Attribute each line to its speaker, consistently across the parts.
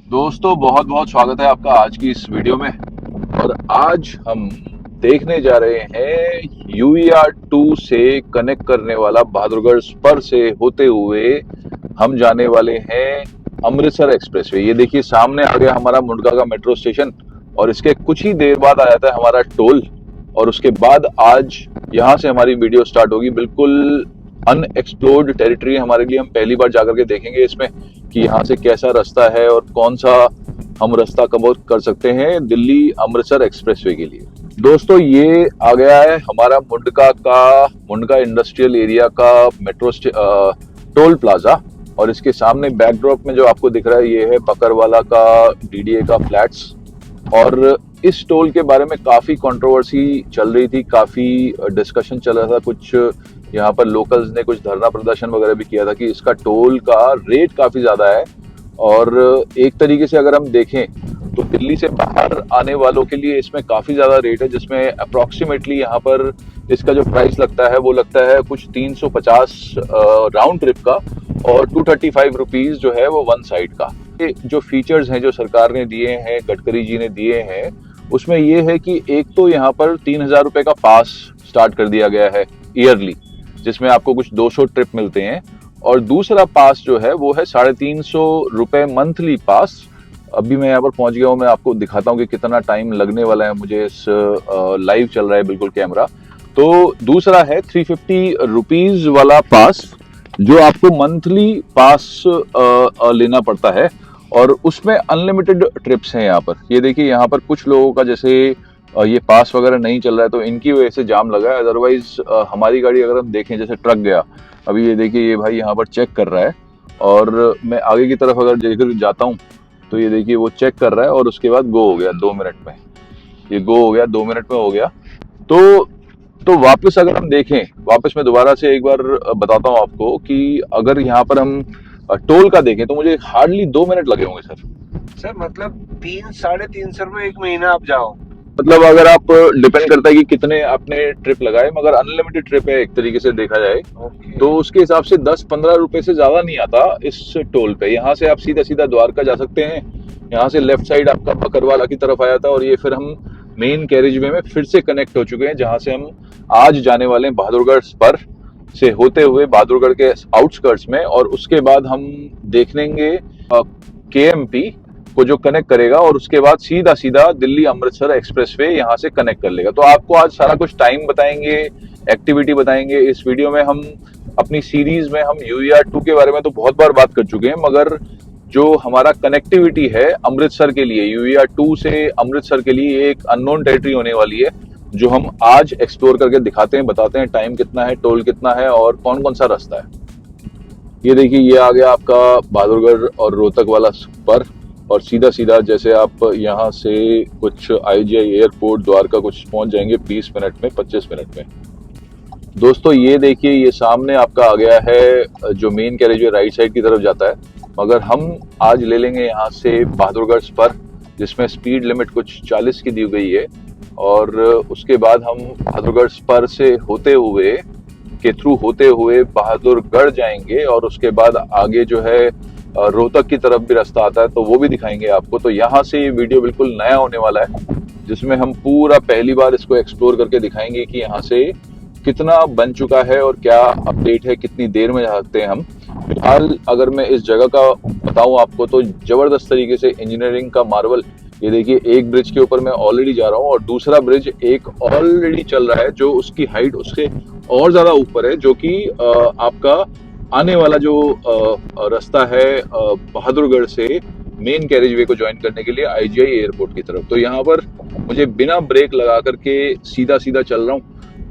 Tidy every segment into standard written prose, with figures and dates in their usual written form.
Speaker 1: दोस्तों बहुत बहुत स्वागत है आपका आज की इस वीडियो में। और आज हम देखने जा रहे हैं UER2 से कनेक्ट करने वाला बहादुरगढ़ स्पर से होते हुए हम जाने वाले हैं अमृतसर एक्सप्रेसवे। ये देखिए सामने आ गया हमारा मुंडका का मेट्रो स्टेशन और इसके कुछ ही देर बाद आ जाता है हमारा टोल। और उसके बाद आज यहाँ से हमारी वीडियो स्टार्ट होगी। बिल्कुल अनएक्सप्लोर्ड टेरिटरी हमारे लिए, हम पहली बार जाकर के देखेंगे इसमें कि यहाँ से कैसा रास्ता है और कौन सा हम रास्ता कवर कर सकते हैं दिल्ली अमृतसर एक्सप्रेसवे के लिए। दोस्तों ये आ गया है हमारा मुंडका इंडस्ट्रियल एरिया का मेट्रो टोल प्लाजा। और इसके सामने बैकड्रॉप में जो आपको दिख रहा है ये है बकरवाला का DDA का फ्लैट्स। और इस टोल के बारे में काफी कंट्रोवर्सी चल रही थी, काफी डिस्कशन चल रहा था। कुछ यहाँ पर लोकल्स ने कुछ धरना प्रदर्शन वगैरह भी किया था कि इसका टोल का रेट काफी ज्यादा है। और एक तरीके से अगर हम देखें तो दिल्ली से बाहर आने वालों के लिए इसमें काफी ज्यादा रेट है, जिसमें अप्रोक्सीमेटली यहाँ पर इसका जो प्राइस लगता है वो लगता है कुछ 350 राउंड ट्रिप का और 235 रुपीज जो है वो वन साइड का। ये जो फीचर्स हैं जो सरकार ने दिए हैं, गडकरी जी ने दिए हैं, उसमें ये है कि एक तो यहाँ पर 3,000 रुपए का पास स्टार्ट कर दिया गया है ईयरली, जिसमें आपको कुछ 200 ट्रिप मिलते हैं। और दूसरा पास जो है वो है 350 रुपए मंथली पास। अभी मैं यहाँ पर पहुंच गया हूँ, मैं आपको दिखाता हूँ कि कितना टाइम लगने वाला है मुझे। इस लाइव चल रहा है बिल्कुल कैमरा। तो दूसरा है 350 रुपीज वाला पास, जो आपको मंथली पास लेना पड़ता है और उसमें अनलिमिटेड ट्रिप्स हैं यहाँ पर। ये देखिए यहाँ पर कुछ लोगों का जैसे ये पास वगैरह नहीं चल रहा है तो इनकी वजह से जाम लगा है। अदरवाइज हमारी गाड़ी अगर हम देखें, जैसे ट्रक गया, अभी ये देखिए ये भाई यहाँ पर चेक कर रहा है और मैं आगे की तरफ अगर लेकर जाता हूँ तो ये देखिए वो चेक कर रहा है और उसके बाद गो हो गया 2 मिनट में। ये गो हो गया 2 मिनट में हो गया। तो वापस अगर हम देखें, वापस मैं दोबारा से एक बार बताता हूँ आपको कि अगर यहाँ पर हम टोल का देखें तो मुझे हार्डली 2 मिनट लगे होंगे सर।
Speaker 2: मतलब 300-350 रुपए एक महीना आप जाओ।
Speaker 1: मतलब अगर आप, डिपेंड करता है कि कितने आपने ट्रिप लगाए, मगर अनलिमिटेड ट्रिप है एक तरीके से देखा जाए तो उसके हिसाब से 10-15 रुपए से ज्यादा नहीं आता इस टोल पे। यहाँ से आप सीधा सीधा द्वारका जा सकते हैं, यहाँ से लेफ्ट साइड आपका बकरवाला की तरफ आया था और ये फिर हम मेन कैरेज वे में फिर से कनेक्ट हो चुके हैं, जहां से हम आज जाने वाले हैं बहादुरगढ़ स्पर से होते हुए बहादुरगढ़ के आउटस्कर्ट्स में। और उसके बाद हम देख लेंगे KMP को जो कनेक्ट करेगा और उसके बाद सीधा सीधा दिल्ली अमृतसर एक्सप्रेसवे यहाँ से कनेक्ट कर लेगा। तो आपको आज सारा कुछ टाइम बताएंगे, एक्टिविटी बताएंगे। इस वीडियो में हम अपनी सीरीज में हम UER2 के बारे में तो बहुत बार बात कर चुके हैं, मगर जो हमारा कनेक्टिविटी है अमृतसर के लिए, UER2 से अमृतसर के लिए एक अननोन टेरिटरी होने वाली है, जो हम आज एक्सप्लोर करके दिखाते हैं, बताते हैं टाइम कितना है, टोल कितना है और कौन कौन सा रास्ता है। ये देखिए ये आ गया आपका बहादुरगढ़ और रोहतक वाला स्पर। और सीधा सीधा जैसे आप यहाँ से कुछ IGI एयरपोर्ट द्वारका कुछ पहुंच जाएंगे 20 मिनट में, 25 मिनट में। दोस्तों ये देखिए ये सामने आपका आ गया है जो मेन कैरेजवे राइट साइड की तरफ जाता है, मगर हम आज ले लेंगे यहाँ से बहादुरगढ़ स्पर, जिसमें स्पीड लिमिट कुछ 40 की दी गई है। और उसके बाद हम बहादुरगढ़ स्पर से होते हुए बहादुरगढ़ जाएंगे और उसके बाद आगे जो है रोहतक की तरफ भी रास्ता आता है, तो वो भी दिखाएंगे आपको। तो यहाँ से ये वीडियो बिल्कुल नया होने वाला है, जिसमें हम पूरा पहली बार इसको एक्सप्लोर करके दिखाएंगे कि यहाँ से कितना बन चुका है और क्या अपडेट है, कितनी देर में जा सकते हैं हम। फिलहाल अगर मैं इस जगह का बताऊं आपको तो जबरदस्त तरीके से इंजीनियरिंग का मार्वल। ये देखिए एक ब्रिज के ऊपर मैं ऑलरेडी जा रहा हूँ और दूसरा ब्रिज एक ऑलरेडी चल रहा है जो उसकी हाइट उससे और ज्यादा ऊपर है, जो कि आपका आने वाला जो रास्ता है बहादुरगढ़ से मेन कैरेजवे को ज्वाइन करने के लिए IGI एयरपोर्ट की तरफ। तो यहाँ पर मुझे बिना ब्रेक लगा करके सीधा सीधा चल रहा हूँ,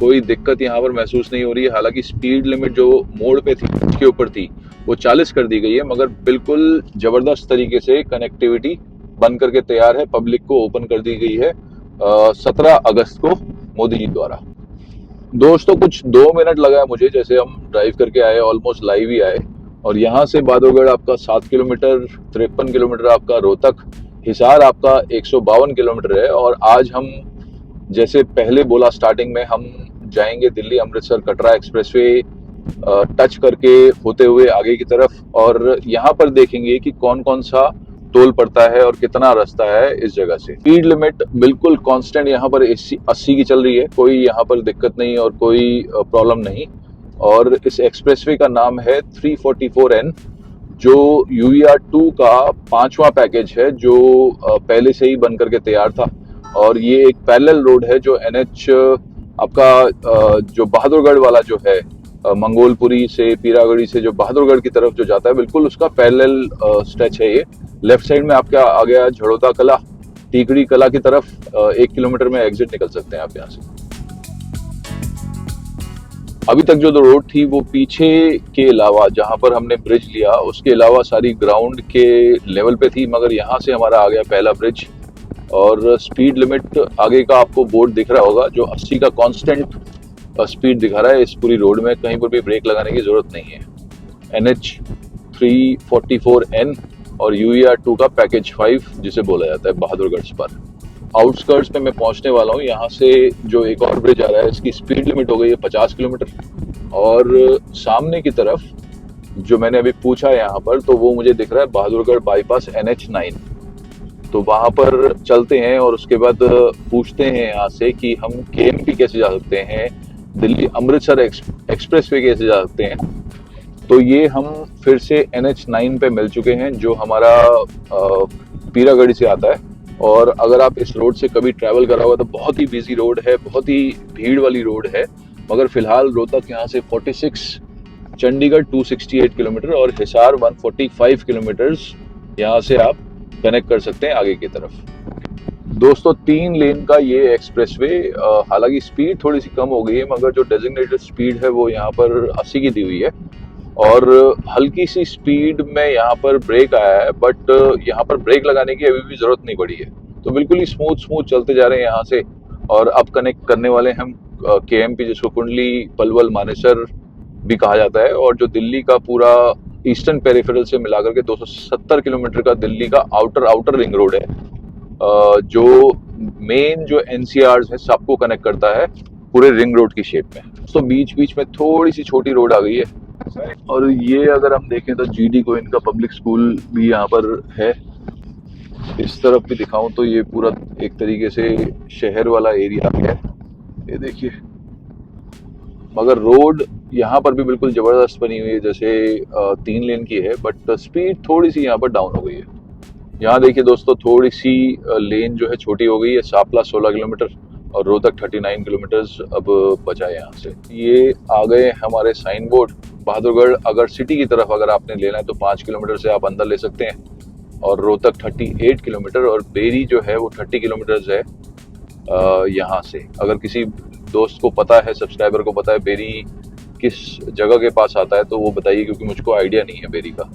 Speaker 1: कोई दिक्कत यहाँ पर महसूस नहीं हो रही है। हालांकि स्पीड लिमिट जो मोड़ पे थी उसके ऊपर थी वो 40 कर दी गई है, मगर बिल्कुल जबरदस्त तरीके से कनेक्टिविटी बन करके तैयार है, पब्लिक को ओपन कर दी गई है 17 अगस्त को मोदी जी द्वारा। दोस्तों कुछ 2 मिनट लगा है मुझे, जैसे हम ड्राइव करके आए, ऑलमोस्ट लाइव ही आए। और यहाँ से बहादुरगढ़ आपका 7 किलोमीटर, 53 किलोमीटर आपका रोहतक, हिसार आपका 152 किलोमीटर है। और आज हम जैसे पहले बोला स्टार्टिंग में, हम जाएंगे दिल्ली अमृतसर कटरा एक्सप्रेसवे टच करके होते हुए आगे की तरफ, और यहाँ पर देखेंगे कि कौन कौन सा टोल पड़ता है और कितना रास्ता है इस जगह से। स्पीड लिमिट बिल्कुल कांस्टेंट यहाँ पर 80 की चल रही है, कोई यहाँ पर दिक्कत नहीं और कोई प्रॉब्लम नहीं। और इस एक्सप्रेसवे का नाम है 344N, जो UER2 का 5वां पैकेज है, जो पहले से ही बन करके तैयार था। और ये एक पैरेलल रोड है जो NH आपका जो बहादुरगढ़ वाला जो है, मंगोलपुरी से पीरागढ़ी से जो बहादुरगढ़ की तरफ जो जाता है, बिल्कुल उसका पैरेलल स्ट्रेच है ये। लेफ्ट साइड में आपका आ गया झड़ौदा कला, टीकड़ी कला की तरफ 1 किलोमीटर में एग्जिट निकल सकते हैं आप यहाँ से। अभी तक जो रोड थी वो पीछे के अलावा, जहां पर हमने ब्रिज लिया उसके अलावा सारी ग्राउंड के लेवल पे थी, मगर यहाँ से हमारा आ गया पहला ब्रिज। और स्पीड लिमिट आगे का आपको बोर्ड दिख रहा होगा, जो 80 का कांस्टेंट स्पीड दिखा रहा है। इस पूरी रोड में कहीं पर भी ब्रेक लगाने की जरूरत नहीं है। NH 344N और UER2 का पैकेज 5 जिसे बोला जाता है बहादुरगढ़ पर। आउटस्कर्ट्स पे मैं पहुंचने वाला हूँ। यहाँ से जो एक और ब्रिज आ रहा है, इसकी स्पीड लिमिट हो गई है 50 किलोमीटर। और सामने की तरफ जो मैंने अभी पूछा यहाँ पर, तो वो मुझे दिख रहा है बहादुरगढ़ बाईपास NH 9। तो वहां पर चलते हैं और उसके बाद पूछते हैं यहाँ से कि हम KMP कैसे जा सकते हैं, दिल्ली अमृतसर एक्सप्रेसवे कैसे जा सकते हैं। तो ये हम फिर से NH 9 पे मिल चुके हैं, जो हमारा पीरागढ़ी से आता है। और अगर आप इस रोड से कभी ट्रैवल करा होगा तो बहुत ही बिजी रोड है, बहुत ही भीड़ वाली रोड है। मगर फिलहाल रोहतक यहाँ से 46, चंडीगढ़ 268 किलोमीटर और हिसार 145 किलोमीटर यहाँ से आप कनेक्ट कर सकते हैं आगे की तरफ। दोस्तों 3 लेन का ये एक्सप्रेसवे, हालांकि स्पीड थोड़ी सी कम हो गई है, मगर जो डेजिग्नेटेड स्पीड है वो यहाँ पर 80 की दी हुई है। और हल्की सी स्पीड में यहाँ पर ब्रेक आया है, बट यहाँ पर ब्रेक लगाने की अभी भी जरूरत नहीं पड़ी है। तो बिल्कुल ही स्मूथ चलते जा रहे हैं यहाँ से। और अब कनेक्ट करने वाले हम KMP, जिसको कुंडली पलवल मानेसर भी कहा जाता है। और जो दिल्ली का पूरा ईस्टर्न पेरिफेरल से मिलाकर के 270 किलोमीटर का दिल्ली का आउटर रिंग रोड है, जो मेन जो NCRs है सबको कनेक्ट करता है पूरे रिंग रोड की शेप में। तो बीच में थोड़ी सी छोटी रोड आ गई है। और ये अगर हम देखें तो GD गोविंद का पब्लिक स्कूल भी यहाँ पर है। इस तरफ भी दिखाऊं तो ये पूरा एक तरीके से शहर वाला एरिया है, ये देखिए। मगर रोड यहाँ पर भी बिल्कुल जबरदस्त बनी हुई है, जैसे 3 लेन की है, बट स्पीड थोड़ी सी यहाँ पर डाउन हो गई है। यहाँ देखिए दोस्तों, थोड़ी सी लेन जो है छोटी हो गई है। सापला 16 किलोमीटर और रोहतक 39 किलोमीटर अब बचा है यहाँ से। ये आ गए हमारे साइन बोर्ड। बहादुरगढ़ अगर सिटी की तरफ अगर आपने लेना है तो 5 किलोमीटर से आप अंदर ले सकते हैं, और रोहतक 38 किलोमीटर और बेरी जो है वो 30 किलोमीटर है यहाँ से। अगर किसी दोस्त को पता है, सब्सक्राइबर को पता है बेरी किस जगह के पास आता है, तो वो बताइए, क्योंकि मुझको आइडिया नहीं है बेरी का।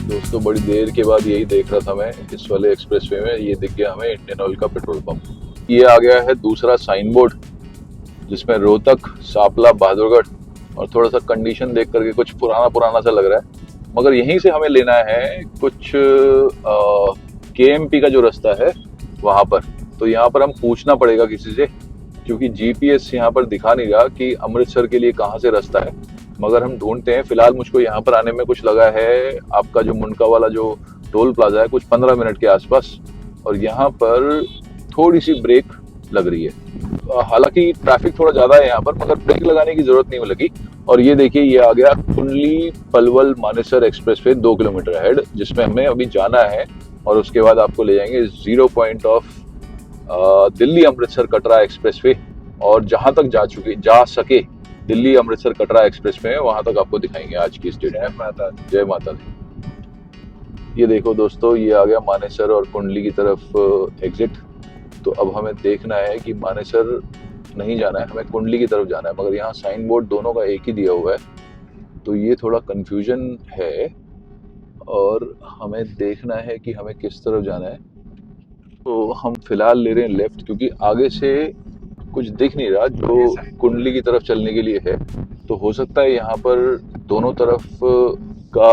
Speaker 1: दोस्तों बड़ी देर के बाद यही देख रहा था मैं, इस वाले एक्सप्रेसवे में ये दिख गया हमें इंडियन ऑयल का पेट्रोल पंप। ये आ गया है दूसरा साइन बोर्ड, जिसमें रोहतक, सापला, बहादुरगढ़, और थोड़ा सा कंडीशन देख करके कुछ पुराना सा लग रहा है। मगर यहीं से हमें लेना है कुछ KMP का जो रास्ता है वहां पर। तो यहाँ पर हम पूछना पड़ेगा किसी से, क्योंकि GPS यहाँ पर दिखा नहीं रहा कि अमृतसर के लिए कहाँ से रास्ता है। मगर हम ढूंढते हैं। फिलहाल मुझको यहाँ पर आने में कुछ लगा है, आपका जो मुंडका वाला जो टोल प्लाजा है, कुछ 15 मिनट के आसपास। और यहाँ पर थोड़ी सी ब्रेक लग रही है, हालांकि ट्रैफिक थोड़ा ज्यादा है यहाँ पर, मगर ब्रेक लगाने की जरूरत नहीं लगी। और ये देखिए, ये आ गया कुंडली Palwal Manesar expressway 2 kilometre head, जिसमें हमें अभी जाना है। और उसके बाद आपको ले जाएंगे 0 point of Delhi Amritsar Katra expressway. और जहां तक जा सके दिल्ली अमृतसर कटरा एक्सप्रेसवे में, वहां तक आपको दिखाएंगे आज की स्टेट। जय माता दी। ये देखो दोस्तों, ये आ गया मानेसर और कुंडली की तरफ एग्जिट। तो अब हमें देखना है कि मानेसर नहीं जाना है, हमें कुंडली की तरफ जाना है। मगर यहाँ साइन बोर्ड दोनों का एक ही दिया हुआ है, तो ये थोड़ा कंफ्यूजन है। और हमें देखना है कि हमें किस तरफ जाना है। तो हम फिलहाल ले रहे हैं लेफ्ट, क्योंकि आगे से कुछ दिख नहीं रहा जो कुंडली की तरफ चलने के लिए है। तो हो सकता है यहाँ पर दोनों तरफ का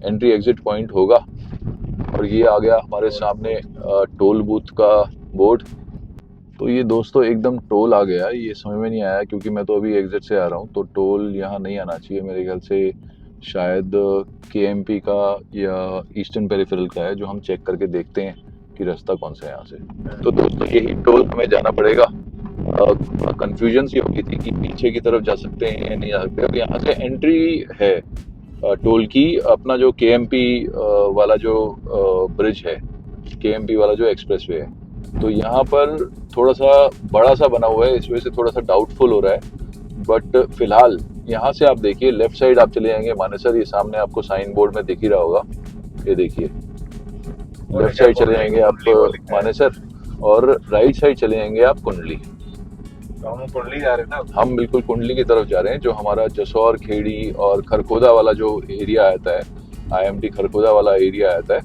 Speaker 1: एंट्री एग्जिट पॉइंट होगा। और ये आ गया हमारे सामने टोल बूथ का बोर्ड। तो ये दोस्तों एकदम टोल आ गया, ये समझ में नहीं आया, क्योंकि मैं तो अभी एग्जिट से आ रहा हूँ। तो टोल यहाँ नहीं आना चाहिए मेरे ख्याल से। शायद केएमपी का या ईस्टर्न पेरिफेरल का है, जो हम चेक करके देखते हैं कि रास्ता कौन सा है यहाँ से। तो दोस्तों यही टोल हमें जाना पड़ेगा। कंफ्यूजन सी हो गई थी कि पीछे की तरफ जा सकते हैं या नहीं जा सकते। अब यहाँ से एंट्री है टोल की, अपना जो केएमपी वाला जो ब्रिज है, केएमपी वाला जो एक्सप्रेसवे है, तो यहाँ पर थोड़ा सा बड़ा सा बना हुआ है, इस वजह से थोड़ा सा डाउटफुल हो रहा है। बट फिलहाल यहाँ से आप देखिए, लेफ्ट साइड आप चले जाएंगे मानेसर, ये सामने आपको साइन बोर्ड में दिख ही रहा होगा, ये देखिए लेफ्ट साइड चले जाएंगे आप मानेसर, और राइट साइड चले जाएंगे आप कुंडली।
Speaker 2: तो हम कुंडली जा रहे हैं ना?
Speaker 1: हम बिल्कुल कुंडली की तरफ जा रहे हैं, जो हमारा जसौर, खेड़ी और खरखोदा वाला जो एरिया आता है, आईएमटी खरखोदा वाला एरिया आता है।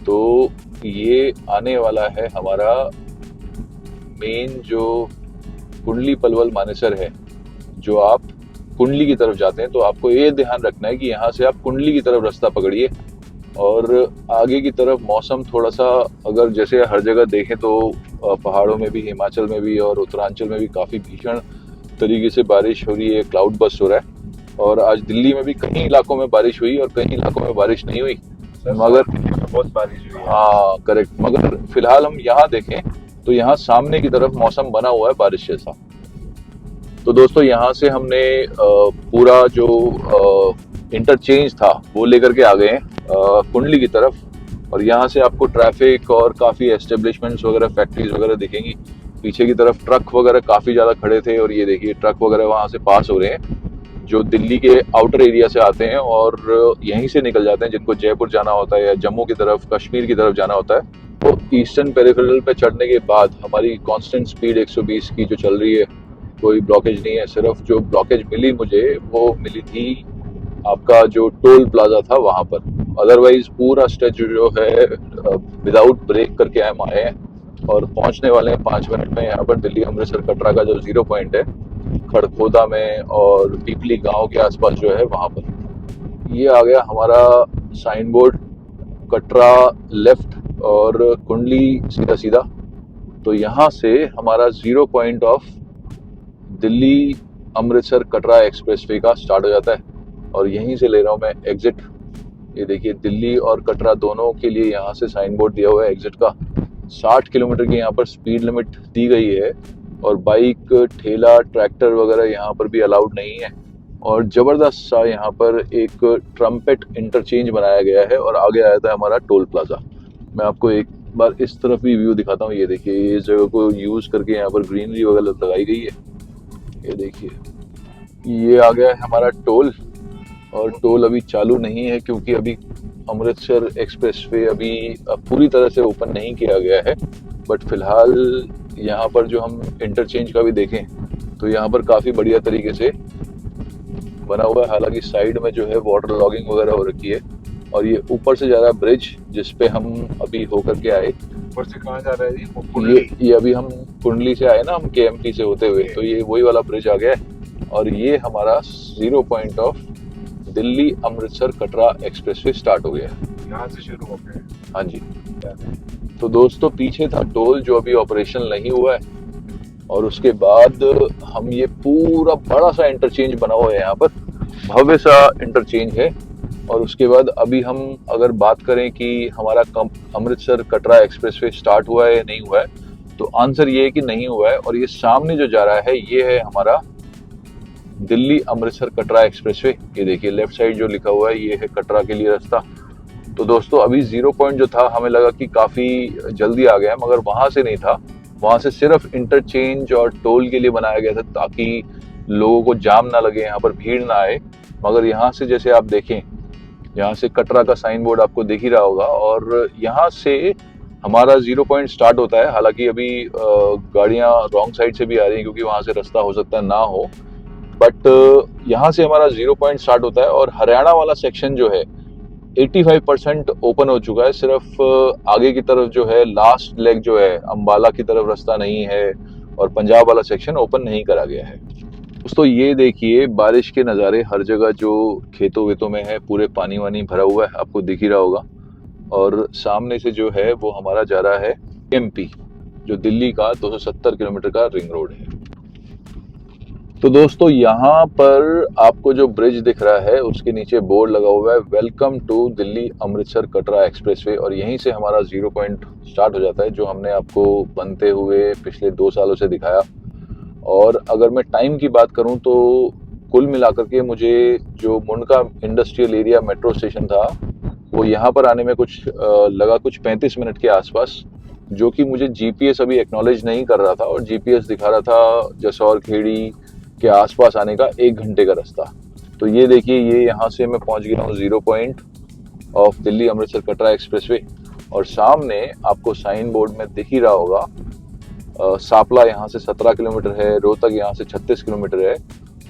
Speaker 1: तो ये आने वाला है हमारा मेन जो कुंडली पलवल मानेसर है। जो आप कुंडली की तरफ जाते हैं तो आपको ये ध्यान रखना है कि यहाँ से आप कुंडली की तरफ रास्ता पकड़िए, और आगे की तरफ मौसम थोड़ा सा, अगर जैसे हर जगह देखें तो पहाड़ों में भी, हिमाचल में भी और उत्तरांचल में भी काफ़ी भीषण तरीके से बारिश हो रही है, क्लाउड बस्ट हो रहा है। और आज दिल्ली में भी कई इलाकों में बारिश हुई और कई इलाकों में बारिश नहीं हुई, मगर
Speaker 2: बहुत बारिश हुई है।
Speaker 1: हाँ करेक्ट। मगर फिलहाल हम यहाँ देखें तो यहाँ सामने की तरफ मौसम बना हुआ है बारिश जैसा। तो दोस्तों यहाँ से हमने पूरा जो इंटरचेंज था वो लेकर के आ गए हैं कुंडली की तरफ, और यहाँ से आपको ट्रैफिक और काफ़ी एस्टेब्लिशमेंट्स वगैरह, फैक्ट्रीज वगैरह दिखेंगी। पीछे की तरफ ट्रक वगैरह काफ़ी ज़्यादा खड़े थे, और ये देखिए ट्रक वगैरह वहाँ से पास हो रहे हैं, जो दिल्ली के आउटर एरिया से आते हैं और यहीं से निकल जाते हैं, जिनको जयपुर जाना होता है या जम्मू की तरफ, कश्मीर की तरफ जाना होता है। तो ईस्टर्न पेरिफेरल पे चढ़ने के बाद हमारी कांस्टेंट स्पीड 120 की जो चल रही है, कोई ब्लॉकेज नहीं है। सिर्फ जो ब्लॉकेज मिली मुझे, वो मिली थी आपका जो टोल प्लाजा था वहां पर। अदरवाइज पूरा स्ट्रेच जो है विदाउट ब्रेक करके हम आए हैं, और पहुंचने वाले हैं 5 मिनट में यहाँ पर दिल्ली अमृतसर कटरा का जो 0 पॉइंट है, खड़खोदा में और पीपली गांव के आसपास जो है वहां पर। ये आ गया हमारा साइन बोर्ड, कटरा लेफ्ट और कुंडली सीधा सीधा। तो यहाँ से हमारा 0 point of Delhi Amritsar Katra expressway का स्टार्ट हो जाता है, और यहीं से ले रहा हूँ मैं एग्जिट। ये देखिए दिल्ली और कटरा दोनों के लिए यहाँ से साइन बोर्ड दिया हुआ है एग्जिट का। 60 किलोमीटर की यहाँ पर स्पीड लिमिट दी गई है, और बाइक, ठेला, ट्रैक्टर वगैरह यहाँ पर भी अलाउड नहीं है। और ज़बरदस्त सा यहाँ पर एक ट्रम्पेट इंटरचेंज बनाया गया है, और आगे आया था हमारा टोल प्लाजा। मैं आपको एक बार इस तरफ भी व्यू दिखाता हूँ। ये देखिए इस जगह को यूज़ करके यहाँ पर ग्रीनरी वगैरह लगाई गई है। ये देखिए ये आ गया है हमारा टोल, और टोल अभी चालू नहीं है क्योंकि अभी अमृतसर एक्सप्रेसवे अभी पूरी तरह से ओपन नहीं किया गया है। बट फिलहाल यहाँ पर जो हम इंटरचेंज का भी देखें तो यहाँ पर काफ़ी बढ़िया तरीके से बना हुआ है। हालांकि साइड में जो है वाटर लॉगिंग वगैरह हो रखी है, और ये ऊपर से जा रहा है ब्रिज, जिसपे हम अभी होकर के आए।
Speaker 2: ऊपर से कहाँ जा रहा है जी?
Speaker 1: ये अभी हम कुंडली से आए ना, हम केएमपी से होते हुए, तो ये वही वाला ब्रिज आ गया है, और ये हमारा 0 point of Delhi Amritsar Katra expressway start हो गया है।
Speaker 2: यहाँ से शुरू हो गया।
Speaker 1: हाँ जी। तो दोस्तों पीछे था टोल जो अभी ऑपरेशनल नहीं हुआ है, और उसके बाद हम ये पूरा बड़ा सा इंटरचेंज बना हुआ है यहाँ पर, भव्य सा इंटरचेंज है। और उसके बाद अभी हम अगर बात करें कि हमारा अमृतसर कटरा एक्सप्रेसवे स्टार्ट हुआ है या नहीं हुआ है, तो आंसर ये है कि नहीं हुआ है। और ये सामने जो जा रहा है ये है हमारा दिल्ली अमृतसर कटरा एक्सप्रेसवे। ये देखिए लेफ्ट साइड जो लिखा हुआ है ये है कटरा के लिए रास्ता। तो दोस्तों अभी 0 पॉइंट जो था, हमें लगा कि काफ़ी जल्दी आ गया है, मगर वहाँ से नहीं था। वहाँ से सिर्फ इंटरचेंज और टोल के लिए बनाया गया था, ताकि लोगों को जाम ना लगे, यहाँ पर भीड़ ना आए। मगर यहाँ से जैसे आप देखें, यहाँ से कटरा का साइन बोर्ड आपको दिख ही रहा होगा, और यहाँ से हमारा 0 पॉइंट स्टार्ट होता है। हालांकि अभी गाड़ियाँ रॉन्ग साइड से भी आ रही हैं, क्योंकि वहाँ से रास्ता हो सकता है ना हो, बट यहाँ से हमारा 0 पॉइंट स्टार्ट होता है। और हरियाणा वाला सेक्शन जो है 85% ओपन हो चुका है। सिर्फ आगे की तरफ जो है लास्ट लेग जो है अंबाला की तरफ रास्ता नहीं है, और पंजाब वाला सेक्शन ओपन नहीं करा गया है। दोस्तों ये देखिए बारिश के नज़ारे हर जगह, जो खेतों वेतों में है पूरे पानी वानी भरा हुआ है, आपको दिख ही रहा होगा। और सामने से जो है वो हमारा जा रहा है एमपी, जो दिल्ली का 270 किलोमीटर का रिंग रोड है। तो दोस्तों यहाँ पर आपको जो ब्रिज दिख रहा है उसके नीचे बोर्ड लगा हुआ है welcome to Delhi Amritsar Katra expressway, और यहीं से हमारा 0 पॉइंट स्टार्ट हो जाता है जो हमने आपको बनते हुए पिछले 2 सालों से दिखाया। और अगर मैं टाइम की बात करूं तो कुल मिलाकर के मुझे जो Mundka industrial area metro station था वो यहाँ पर आने में कुछ लगा कुछ 35 मिनट के आसपास, जो कि मुझे जीपीएस अभी एक्नॉलेज नहीं कर रहा था और जीपीएस दिखा रहा था जसौर खेड़ी के आसपास आने का 1 घंटे का रास्ता। तो ये देखिए, ये यहाँ से मैं पहुँच गया हूँ 0 point of Delhi Amritsar Katra expressway, और सामने आपको साइन बोर्ड में दिख ही रहा होगा सापला यहाँ से 17 किलोमीटर है, रोहतक यहाँ से 36 किलोमीटर है,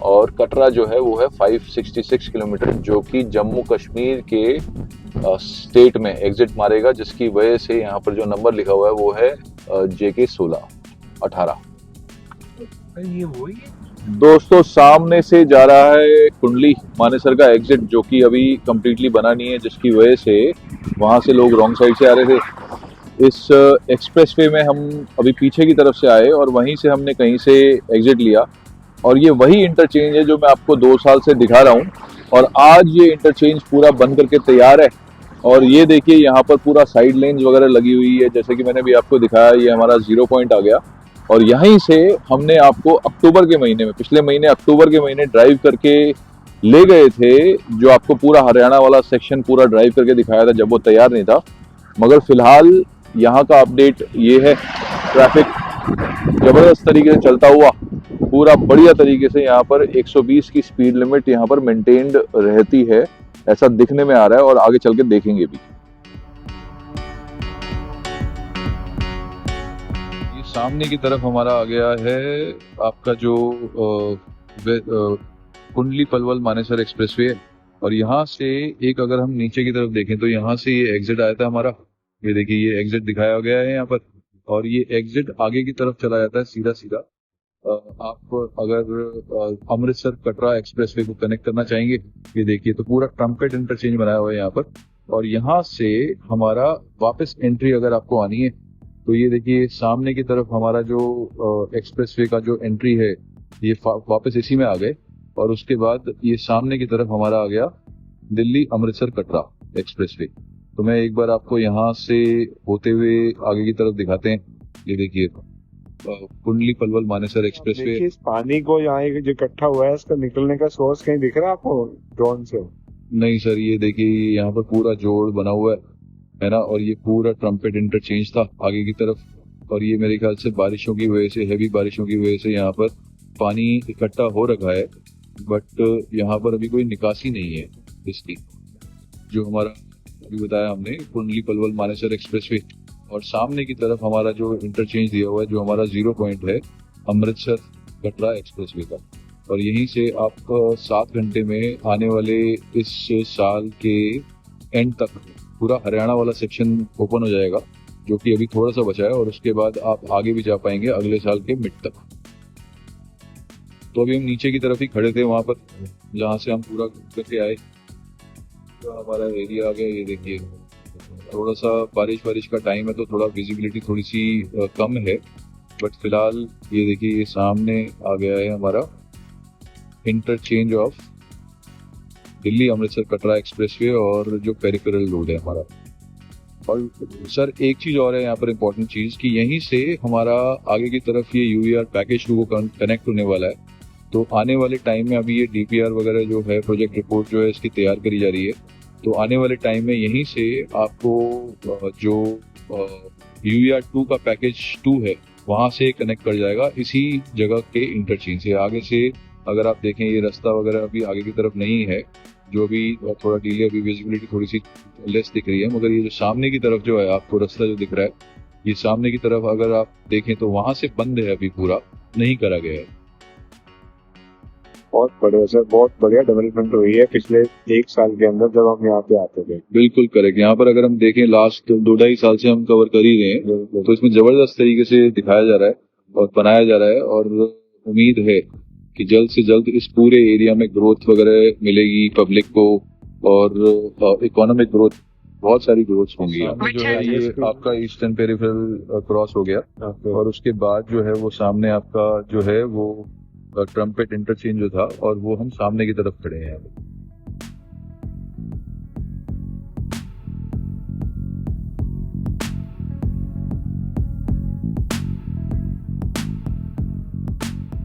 Speaker 1: और कटरा जो है वो है 566 किलोमीटर, जो कि जम्मू कश्मीर के स्टेट में एग्जिट मारेगा, जिसकी वजह से यहाँ पर जो नंबर लिखा हुआ है वो है JK 1618।
Speaker 2: ये वही है।
Speaker 1: दोस्तों सामने से जा रहा है कुंडली मानेसर का एग्जिट, जो कि अभी कंप्लीटली बना नहीं है, जिसकी वजह से वहां से लोग रॉन्ग साइड से आ रहे थे। इस एक्सप्रेसवे में हम अभी पीछे की तरफ से आए और वहीं से हमने कहीं से एग्जिट लिया, और ये वही इंटरचेंज है जो मैं आपको 2 साल से दिखा रहा हूँ, और आज ये इंटरचेंज पूरा बन करके तैयार है। और ये देखिए यहाँ पर पूरा साइड लेन्स वगैरह लगी हुई है, जैसे कि मैंने भी आपको दिखाया, ये हमारा 0 पॉइंट आ गया। और यहीं से हमने आपको अक्टूबर के महीने में, पिछले महीने अक्टूबर के महीने ड्राइव करके ले गए थे, जो आपको पूरा हरियाणा वाला सेक्शन पूरा ड्राइव करके दिखाया था जब वो तैयार नहीं था। मगर फिलहाल यहाँ का अपडेट ये है, ट्रैफिक जबरदस्त तरीके से चलता हुआ पूरा बढ़िया तरीके से यहाँ पर 120 की स्पीड लिमिट यहाँ पर मेंटेन्ड रहती है, ऐसा दिखने में आ रहा है, और आगे चल के देखेंगे भी। ये सामने की तरफ हमारा आ गया है आपका जो कुंडली पलवल मानेसर एक्सप्रेसवे, और यहाँ से एक अगर हम नीचे की तरफ देखें तो यहाँ से ये एग्जिट आया था हमारा, ये देखिए ये एग्जिट दिखाया गया है यहाँ पर, और ये एग्जिट आगे की तरफ चला जाता है सीधा सीधा। आप अगर अमृतसर कटरा एक्सप्रेसवे को कनेक्ट करना चाहेंगे, ये देखिए तो पूरा ट्रम्पेट इंटरचेंज बनाया हुआ है यहाँ पर, और यहाँ से हमारा वापस एंट्री अगर आपको आनी है तो ये देखिए सामने की तरफ हमारा जो एक्सप्रेसवे का जो एंट्री है ये वापस इसी में आ गए, और उसके बाद ये सामने की तरफ हमारा आ गया दिल्ली अमृतसर कटरा एक्सप्रेसवे। तो मैं एक बार आपको यहाँ से होते हुए आगे की तरफ दिखाते हैं, ये देखिए कुंडली पलवल मानेसर एक्सप्रेसवे।
Speaker 2: इस पानी को यहाँ जो इकट्ठा हुआ है इसका निकलने का सोर्स कहीं दिख रहा है आपको ड्रोन से?
Speaker 1: नहीं सर, ये देखिए यहाँ पर पूरा जोड़ बना हुआ है ना, और ये पूरा ट्रम्पेट इंटरचेंज था आगे की तरफ, और ये मेरे ख्याल से बारिशों की वजह से, हैवी बारिशों की वजह से यहाँ पर पानी इकट्ठा हो रखा है, बट यहाँ पर अभी कोई निकासी नहीं है इसकी। जो हमारा अभी बताया हमने कुंडली पलवल मानेसर एक्सप्रेसवे, और सामने की तरफ हमारा जो इंटरचेंज दिया हुआ है जो हमारा 0 पॉइंट है अमृतसर कटरा एक्सप्रेसवे का, और यहीं से आप 7 घंटे में आने वाले इस साल के एंड तक पूरा हरियाणा वाला सेक्शन ओपन हो जाएगा, जो कि अभी थोड़ा सा बचा है, और उसके बाद आप आगे भी जा पाएंगे अगले साल के मिड तक। तो अभी हम नीचे की तरफ ही खड़े थे वहां पर जहाँ से हम पूरा करके आए, तो हमारा एरिया आ गया। ये देखिए थोड़ा सा बारिश का टाइम है तो थोड़ा विजिबिलिटी थोड़ी सी कम है, बट फिलहाल ये देखिए ये सामने आ गया है हमारा interchange of Delhi Amritsar Katra expressway और जो पेरिफेरल रोड है हमारा। और सर एक चीज और है यहाँ पर इम्पोर्टेंट चीज, कि यहीं से हमारा आगे की तरफ ये UER पैकेज 2 को कनेक्ट होने वाला है। तो आने वाले टाइम में अभी ये DPR वगैरह जो है प्रोजेक्ट रिपोर्ट जो है इसकी तैयार करी जा रही है, तो आने वाले टाइम में यहीं से आपको जो UER 2 का पैकेज 2 है वहां से कनेक्ट कर जाएगा इसी जगह के इंटरचेंज से। आगे से अगर आप देखें ये रास्ता वगैरह अभी आगे की तरफ नहीं है, जो भी थोड़ा डीले, अभी विजिबिलिटी थोड़ी सी लेस दिख रही है, मगर ये जो सामने की तरफ जो है आपको रास्ता जो दिख रहा है, ये सामने की तरफ अगर आप देखें तो वहां से बंद है, अभी पूरा नहीं करा गया है।
Speaker 2: बहुत बढ़िया सर, बहुत बढ़िया डेवलपमेंट हुई है पिछले 1 साल के अंदर जब हम यहाँ पे आते थे।
Speaker 1: बिल्कुल करेक्ट। यहाँ पर अगर हम देखें लास्ट 2-2.5 साल से हम कवर कर ही रहे हैं, तो इसमें जबरदस्त तरीके से दिखाया जा रहा है और बनाया जा रहा है, और उम्मीद है कि जल्द से जल्द इस पूरे एरिया में ग्रोथ वगैरह मिलेगी पब्लिक को, और इकोनॉमिक ग्रोथ, बहुत सारी ग्रोथ होंगी। जो है ये आपका ईस्टर्न पेरिफेरल क्रॉस हो गया, और उसके बाद जो है वो सामने आपका जो है वो ट्रम्पेट इंटरचेंज जो था, और वो हम सामने की तरफ खड़े हैं।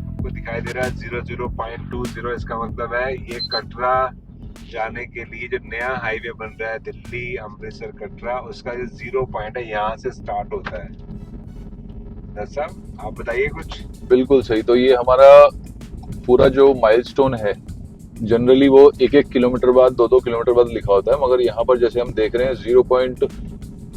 Speaker 2: आपको दिखाई दे रहा है 00.20, इसका मतलब है ये कटरा जाने के लिए जो नया हाईवे बन रहा है दिल्ली अमृतसर कटरा, उसका जो 0 पॉइंट है यहाँ से स्टार्ट होता है। साहब आप बताइए कुछ।
Speaker 1: बिल्कुल सही। तो ये हमारा पूरा जो माइलस्टोन है, जनरली वो 1-1 किलोमीटर बाद, 2-2 किलोमीटर बाद लिखा होता है, मगर यहाँ पर जैसे हम देख रहे हैं 0.01,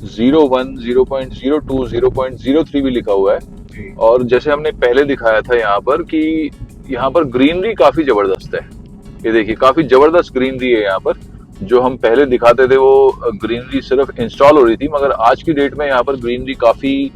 Speaker 1: 0.02, 0.03 भी लिखा हुआ है। और जैसे हमने पहले दिखाया था यहाँ पर कि यहाँ पर ग्रीनरी काफी जबरदस्त है। ये देखिए, काफी जबरदस्त ग्रीनरी है यहाँ पर। जो हम पहले दिखाते थे वो ग्रीनरी सिर्फ इंस्टॉल हो रही थी, मगर आज की डेट में यहाँ पर ग्रीनरी काफी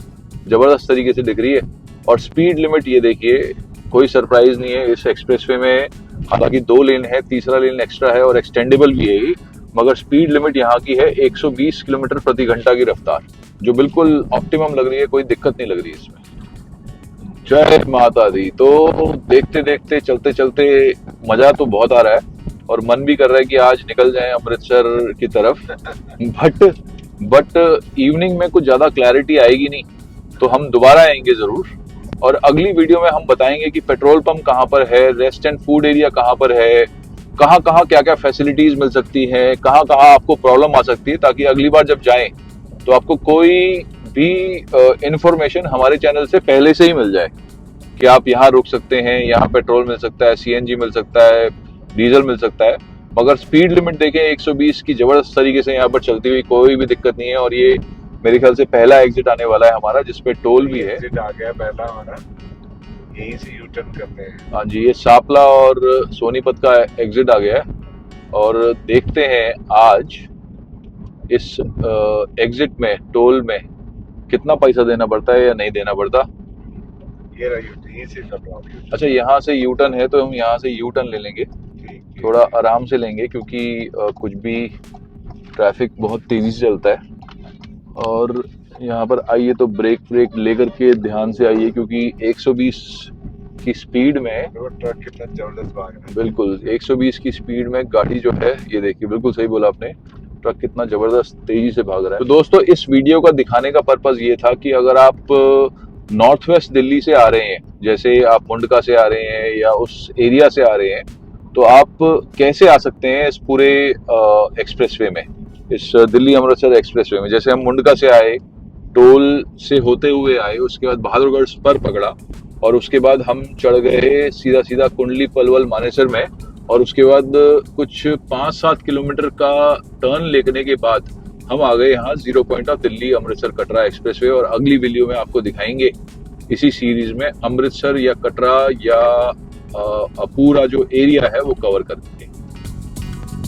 Speaker 1: जबरदस्त तरीके से दिख रही है। और स्पीड लिमिट ये देखिए, कोई सरप्राइज नहीं है इस एक्सप्रेसवे में। हालांकि 2 लेन है, तीसरा लेन एक्स्ट्रा है और एक्सटेंडेबल भी है ये, मगर स्पीड लिमिट यहाँ की है 120 किलोमीटर प्रति घंटा की रफ्तार, जो बिल्कुल ऑप्टिमम लग रही है, कोई दिक्कत नहीं लग रही है इसमें। जय माता दी। तो देखते देखते चलते चलते मजा तो बहुत आ रहा है और मन भी कर रहा है कि आज निकल जाएं अमृतसर की तरफ। बट इवनिंग में कुछ ज्यादा क्लैरिटी आएगी नहीं, तो हम दोबारा आएंगे जरूर। और अगली वीडियो में हम बताएंगे कि पेट्रोल पंप कहाँ पर है, रेस्ट एंड फूड एरिया कहाँ पर है, कहाँ कहाँ क्या क्या फैसिलिटीज मिल सकती है, कहाँ कहाँ आपको प्रॉब्लम आ सकती है, ताकि अगली बार जब जाएं तो आपको कोई भी इंफॉर्मेशन हमारे चैनल से पहले से ही मिल जाए कि आप यहाँ रुक सकते हैं, यहाँ पेट्रोल मिल सकता है, सीएनजी मिल सकता है, डीजल मिल सकता है। मगर स्पीड लिमिट देखें 120 की जबरदस्त तरीके से यहाँ पर चलती हुई, कोई भी दिक्कत नहीं है। और ये मेरे ख्याल से पहला एग्जिट आने वाला है हमारा, जिसपे टोल भी है।
Speaker 2: एग्जिट आ गया पहला हमारा, यहीं से यू टर्न करते हैं।
Speaker 1: हाँ जी, ये सापला और सोनीपत का एग्जिट आ गया है। और देखते हैं आज इस एग्जिट में, टोल में कितना पैसा देना पड़ता है या नहीं देना पड़ता।
Speaker 2: ये रहा यहीं से कर रहा हूं।
Speaker 1: अच्छा, यहाँ से यू टर्न है तो हम यहाँ से यू टर्न ले लेंगे, थोड़ा आराम से लेंगे, क्योंकि कुछ भी ट्रैफिक बहुत तेजी से चलता है। और यहाँ पर आइए तो ब्रेक लेकर के ध्यान से आइए, क्योंकि 120 की स्पीड में
Speaker 2: ट्रक कितना जबरदस्त भाग रहा है।
Speaker 1: बिल्कुल 120 की स्पीड में गाड़ी जो है, ये देखिए, बिल्कुल सही बोला आपने, ट्रक कितना जबरदस्त तेजी से भाग रहा है। तो दोस्तों, इस वीडियो का दिखाने का पर्पस ये था कि अगर आप नॉर्थ वेस्ट दिल्ली से आ रहे हैं, जैसे आप मुंडका से आ रहे हैं या उस एरिया से आ रहे हैं, तो आप कैसे आ सकते हैं इस पूरे एक्सप्रेसवे में, इस दिल्ली अमृतसर एक्सप्रेसवे में। जैसे हम मुंडका से आए, टोल से होते हुए आए, उसके बाद बहादुरगढ़ स्पर पकड़ा, और उसके बाद हम चढ़ गए सीधा सीधा कुंडली पलवल मानेसर में, और उसके बाद कुछ 5-7 किलोमीटर का टर्न लेने के बाद हम आ गए यहाँ 0 point of Delhi Amritsar Katra expressway. और अगली वीडियो में आपको दिखाएंगे इसी सीरीज में अमृतसर या कटरा या पूरा जो एरिया है वो कवर करके।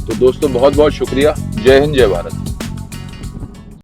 Speaker 1: तो दोस्तों, बहुत बहुत शुक्रिया। जय हिंद, जय भारत।